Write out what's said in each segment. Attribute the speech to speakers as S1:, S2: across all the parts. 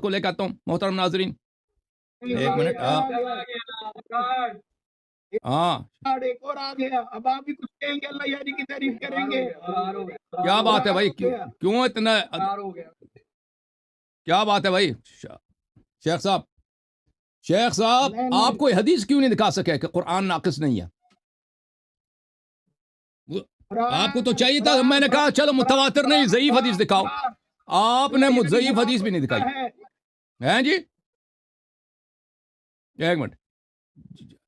S1: को लेकर आता हूँ मोहतरम नाजरीन। एक मिनट। हाँ
S2: एक और आ गया। अब आप भी कुछ कहेंगे, अल्लाह यारी की तारीफ करेंगे।
S1: क्या बात है भाई, क्यों इतना, क्या बात है भाई? शेख साहब, शेख साहब, आप कोई हदीस क्यों नहीं दिखा सके कि कुरान नाकिस नहीं है? आपको तो चाहिए था, मैंने कहा चलो मुतवातिर नहीं, ज़ईफ हदीस दिखाओ। आपने ज़ईफ हदीस भी नहीं दिखाई। हैं जी? एक मिनट,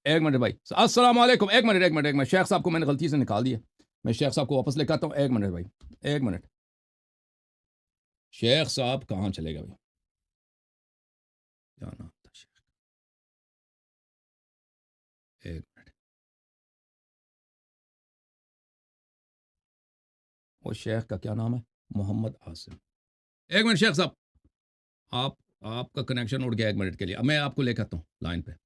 S1: एक मिनट भाई, अस्सलाम वालेकुम। एक मिनट, एक मिनट, एक मिनट। शेख साहब को मैंने गलती से निकाल दिया, मैं शेख साहब को वापस लेकर आता हूँ। एक मिनट भाई, एक मिनट। शेख साहब कहाँ चलेगा भाई? क्या नाम था शेख? एक मिनट, वो शेख का क्या नाम है? मोहम्मद आसिम। एक मिनट शेख साहब, आप आपका कनेक्शन उड़ गया एक मिनट के लिए, अब मैं आपको लेकर आता हूँ लाइन पे।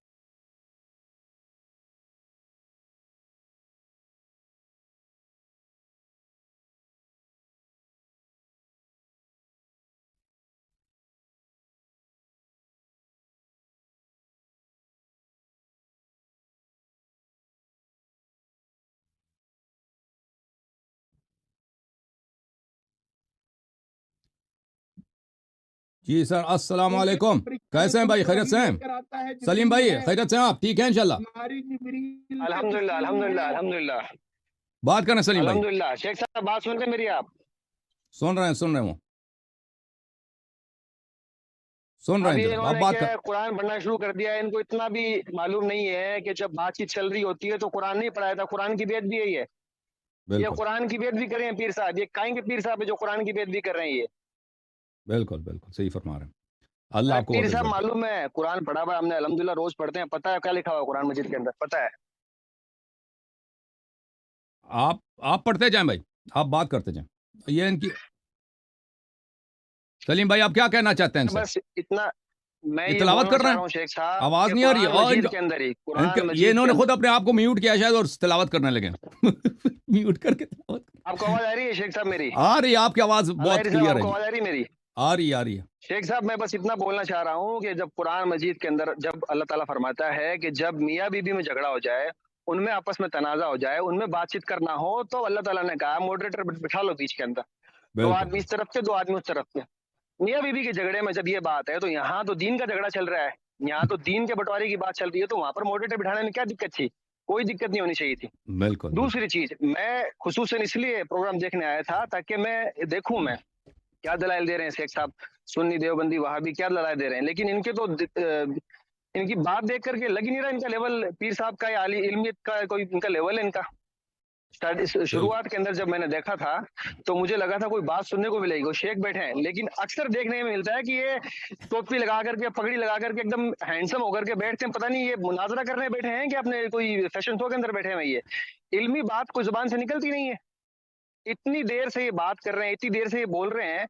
S1: जी सर, अस्सलाम वालेकुम। कैसे हैं भाई? खैरियत से हैं? सलीम भाई, खैरियत से हैं आप? ठीक है इंशाल्लाह?
S3: अल्हम्दुलिल्लाह अल्हम्दुलिल्लाह अल्हम्दुलिल्लाह।
S1: बात करें सलीम भाई।
S3: अल्हम्दुलिल्लाह। शेख साहब बात सुनते हैं मेरी? आप
S1: सुन रहे हैं, सुन रहे हैं, सुन रहे
S3: अभी
S1: हैं। आप
S3: इन्होंने
S1: बात
S3: क्या
S1: कर।
S3: कुरान पढ़ना शुरू कर दिया है। इनको इतना भी मालूम नहीं है कि जब बातचीत चल रही होती है तो कुरान नहीं पढ़ाया था। कुरान की बेइज्जती है ये
S1: बिल्कुल
S3: कुरान की बेइज्जती कर रहे हैं पीर साहब। ये काहे के पीर साहब है जो कुरान की बेइज्जती कर रहे हैं ये?
S1: बिल्कुल बिल्कुल सही फरमा रहे हैं। अल्लाह आपको
S3: पीर
S1: और
S3: साहब
S1: इज्जत दे।
S3: मालूम है, कुरान पढ़ा हुआ है हमने, अल्हम्दुलिल्लाह रोज पढ़ते हैं। पता है क्या लिखा हुआ है कुरान मजीद के अंदर? पता है?
S1: आप पढ़ते जाएं भाई, आप बात करते जाएं। ये इनकी, सलीम भाई आप क्या कहना चाहते हैं इनसे?
S3: बस इतना मैं
S1: ये
S3: ये
S1: तिलावत
S3: बोलना
S1: कर
S3: चाह
S1: रहे
S3: रहा
S1: हैं,
S3: हूँ शेख साहब
S1: आवाज
S3: कि
S1: नहीं आ रही है।
S3: कुरान
S1: और
S3: मजीद के अंदर ही, कुरान
S1: ये
S3: मजीद के
S1: इन्होंने खुद
S3: अंदर
S1: अपने आप को म्यूट किया शायद और तिलावत करने लगे। म्यूट करके तिलावत
S3: आपको आवाज आ रही है शेख साहब मेरी?
S1: आ रही है, आपकी आवाज बहुत
S3: अल्लाह साहब
S1: क्लियर है
S3: आपको
S1: जी।
S3: आवाज आ रही है मेरी?
S1: आ रही है, आ रही है।
S3: शेख साहब मैं बस इतना बोलना चाह रहा हूँ कि जब कुरान मजीद के अंदर जब अल्लाह ताला फरमाता है कि जब मियाँ बीबी में झगड़ा हो जाए, उनमें आपस में तनाजा हो जाए, उनमें बातचीत करना हो, तो अल्लाह ताला ने कहा मॉडरेटर बिठा लो बीच के अंदर। दो
S1: बिल्कुल
S3: आदमी इस तरफ से, दो आदमी उस तरफ से। मियाँ बीबी के झगड़े में जब ये बात है तो यहाँ तो दीन का झगड़ा चल रहा है, यहाँ तो दीन के बंटवारे की बात चल रही है, तो वहां पर मॉडरेटर बिठाने में क्या दिक्कत थी? कोई दिक्कत नहीं होनी चाहिए थी।
S1: बिल्कुल।
S3: दूसरी चीज, मैं खुसूसन इसलिए प्रोग्राम देखने आया था ताकि मैं देखूं मैं क्या दलाइल दे रहे हैं शेख साहब, सुन्नी देवबंदी वहाबी क्या दलाइल दे रहे हैं। लेकिन इनके तो इनकी बात देख करके लग ही नहीं रहा इनका लेवल पीर साहब का या आली इल्मियत का कोई इनका लेवल है इनका। शुरुआत के अंदर जब मैंने देखा था तो मुझे लगा था कोई बात सुनने को मिलेगी, वो शेख बैठे हैं, लेकिन अक्सर देखने में मिलता है कि ये टोपी लगा करके, पगड़ी लगा करके एकदम हैंडसम होकर के बैठते हैं। पता नहीं ये मुनाजरा करने बैठे हैं कि अपने कोई फैशन शो के अंदर बैठे हैं। ये इल्मी बात कोई जुबान से निकलती नहीं है। इतनी देर से ये बात कर रहे हैं, इतनी देर से ये बोल रहे हैं,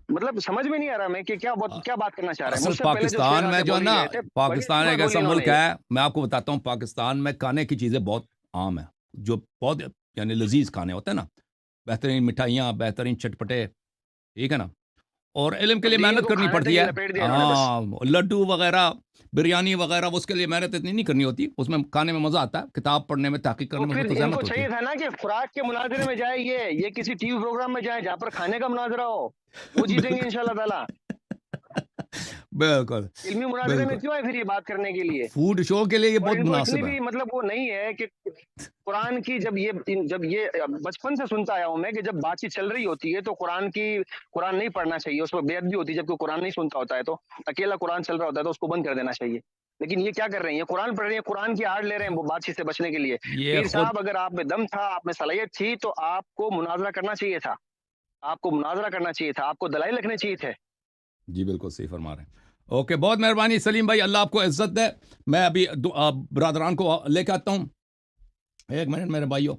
S3: मतलब समझ में नहीं आ रहा मैं कि क्या बात करना चाह रहे हैं।
S1: असल
S3: मुझसे पहले जो
S1: पाकिस्तान
S3: शेख
S1: में
S3: आके
S1: जो है
S3: बोल ही
S1: ना,
S3: रहे थे,
S1: पाकिस्तान एक
S3: बोली
S1: ऐसा मुल्क
S3: इन्होंने ये।
S1: है, मैं आपको बताता हूँ, पाकिस्तान में खाने की चीज़ें बहुत आम है, जो बहुत यानी लजीज खाने होते हैं ना, बेहतरीन मिठाइयाँ, बेहतरीन चटपटे, ठीक है ना, और इल्म के
S3: तो
S1: लिए
S3: दीन
S1: मेहनत
S3: को
S1: करनी
S3: खाने तक
S1: पड़ती
S3: ही
S1: है।
S3: लपेट दिया इन्होंने बस।
S1: हाँ, लड्डू वगैरह, बिरयानी वगैरह, उसके लिए मेहनत इतनी नहीं करनी होती, उसमें खाने में मज़ा आता है, किताब पढ़ने में, तहकीक
S3: तो
S1: करने में
S3: फिर
S1: उसमें तो
S3: इनको
S1: जहमत होती
S3: चाहिए
S1: है।
S3: था ना कि खुराक के मुनाजरे में जाए, ये किसी टीवी प्रोग्राम में जाए जहां पर खाने का मुनाजरा हो, वो जीतेंगे इंशाल्लाह ताला।
S1: बिल्कुल
S3: इल्मी मुनाजरे में
S1: बिल्कुल,
S3: क्यों है फिर ये बात करने के लिए?
S1: फूड शो के लिए ये
S3: और
S1: बहुत
S3: इनको इतनी
S1: मुनासिब है।
S3: भी मतलब वो नहीं है कि कुरान की जब ये बचपन से सुनता आया हूं मैं कि जब बातचीत चल रही होती है तो कुरान नहीं पढ़ना चाहिए, उसमें बेअदबी होती है। जब कोई कुरान नहीं सुनता होता है तो अकेला कुरान चल रहा होता है तो उसको बंद कर देना चाहिए। लेकिन ये क्या कर रही है? कुरान पढ़ रही है, कुरान की आड़ ले रहे हैं वो बातचीत से बचने के लिए।
S1: ये
S3: पीर
S1: खुद,
S3: साहब अगर आप में दम था, आप में सलाहियत थी, तो आपको मुनाजरा करना चाहिए था, आपको मुनाजरा करना चाहिए था, आपको दलाइल रखने चाहिए थे।
S1: जी बिल्कुल सही फरमा रहे हैं। ओके, बहुत मेहरबानी सलीम भाई, अल्लाह आपको इज्जत दे। मैं अभी बरादरान को लेकर आता हूँ। एक मिनट मेरे भाइयों,